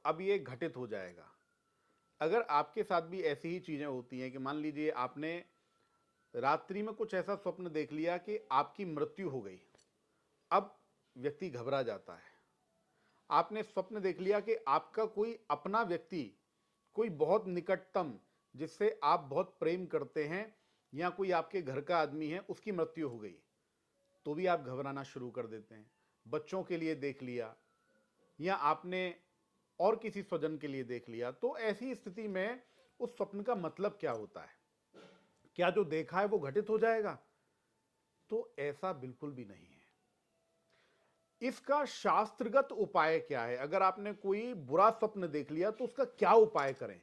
अब ये घटित हो जाएगा। अगर आपके साथ भी ऐसी ही चीजें होती हैं कि मान लीजिए आपने रात्रि में कुछ ऐसा स्वप्न देख लिया कि आपकी मृत्यु हो गई, अब व्यक्ति घबरा जाता है। आपने स्वप्न देख लिया कि आपका कोई अपना व्यक्ति, कोई बहुत निकटतम जिससे आप बहुत प्रेम करते हैं या कोई आपके घर का आदमी है, उसकी मृत्यु हो गई, तो भी आप घबराना शुरू कर देते हैं। बच्चों के लिए देख लिया या आपने और किसी स्वजन के लिए देख लिया, तो ऐसी स्थिति में उस स्वप्न का मतलब क्या होता है? क्या जो देखा है वो घटित हो जाएगा? तो ऐसा बिल्कुल भी नहीं है। इसका शास्त्रगत उपाय क्या है? अगर आपने कोई बुरा स्वप्न देख लिया तो उसका क्या उपाय करें?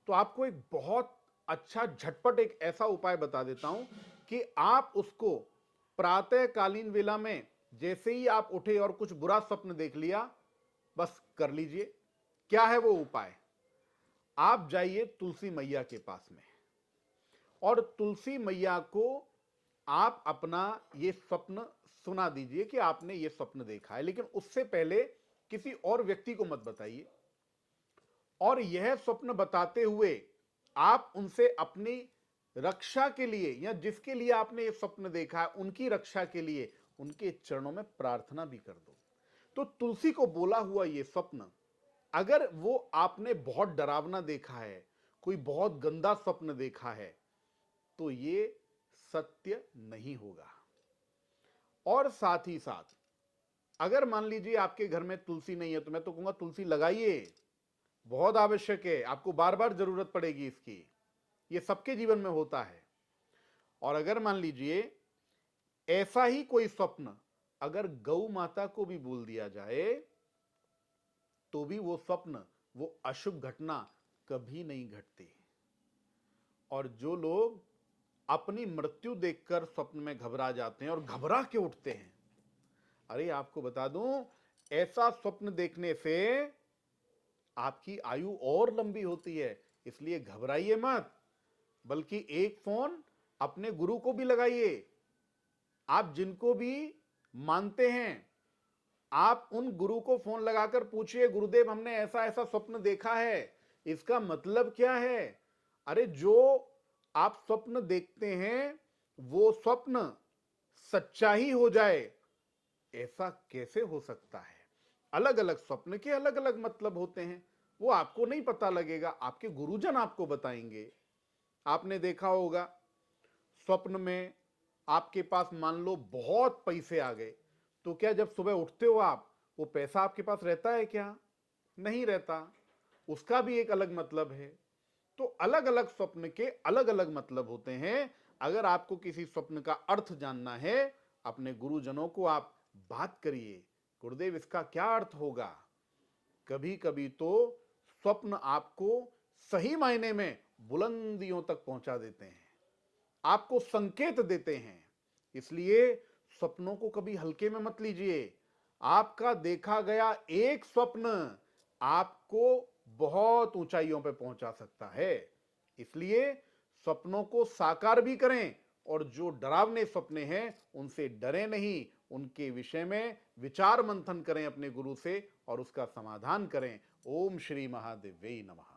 तो आपको एक बहुत अच्छा झटपट एक ऐसा उपाय बता देता हूं कि आप उसको प्रातःकालीन वेला में जैसे ही आप उठे और कुछ बुरा स्वप्न देख लिया, बस कर लीजिए। क्या है वो उपाय? आप जाइए तुलसी मैया के पास में और तुलसी मैया को आप अपना ये स्वप्न सुना दीजिए कि आपने ये स्वप्न देखा है, लेकिन उससे पहले किसी और व्यक्ति को मत बताइए। और यह स्वप्न बताते हुए आप उनसे अपनी रक्षा के लिए या जिसके लिए आपने ये स्वप्न देखा है उनकी रक्षा के लिए उनके चरणों में प्रार्थना भी कर दो। तो तुलसी को बोला हुआ ये स्वप्न, अगर वो आपने बहुत डरावना देखा है, कोई बहुत गंदा स्वप्न देखा है, तो ये सत्य नहीं होगा। और साथ ही साथ अगर मान लीजिए आपके घर में तुलसी नहीं है, तो मैं तो कहूंगा तुलसी लगाइए, बहुत आवश्यक है, आपको बार बार जरूरत पड़ेगी इसकी, ये सबके जीवन में होता है। और अगर मान लीजिए ऐसा ही कोई स्वप्न अगर गौ माता को भी बोल दिया जाए, तो भी वो स्वप्न, वो अशुभ घटना कभी नहीं घटती। और जो लोग अपनी मृत्यु देखकर स्वप्न में घबरा जाते हैं और घबरा के उठते हैं, अरे आपको बता दूं, ऐसा स्वप्न देखने से आपकी आयु और लंबी होती है। इसलिए घबराइए मत, बल्कि एक फोन अपने गुरु को भी लगाइए। आप जिनको भी मानते हैं, आप उन गुरु को फोन लगाकर पूछिए, गुरुदेव हमने ऐसा ऐसा स्वप्न देखा है, इसका मतलब क्या है? अरे जो आप स्वप्न देखते हैं वो स्वप्न सच्चा ही हो जाए, ऐसा कैसे हो सकता है? अलग अलग स्वप्न के अलग अलग मतलब होते हैं, वो आपको नहीं पता लगेगा, आपके गुरुजन आपको बताएंगे। आपने देखा होगा स्वप्न में आपके पास मान लो बहुत पैसे आ गए, तो क्या जब सुबह उठते हो आप, वो पैसा आपके पास रहता है क्या? नहीं रहता। उसका भी एक अलग मतलब है। तो अलग अलग स्वप्न के अलग अलग मतलब होते हैं। अगर आपको किसी स्वप्न का अर्थ जानना है, अपने गुरुजनों को आप बात करिए, गुरुदेव इसका क्या अर्थ होगा? कभी कभी तो स्वप्न आपको सही मायने में बुलंदियों तक पहुंचा देते हैं, आपको संकेत देते हैं। इसलिए स्वप्नों को कभी हल्के में मत लीजिए। आपका देखा गया एक स्वप्न आपको बहुत ऊंचाइयों पर पहुंचा सकता है। इसलिए स्वप्नों को साकार भी करें, और जो डरावने सपने हैं उनसे डरें नहीं, उनके विषय में विचार मंथन करें अपने गुरु से और उसका समाधान करें। ओम श्री महादेव नमः।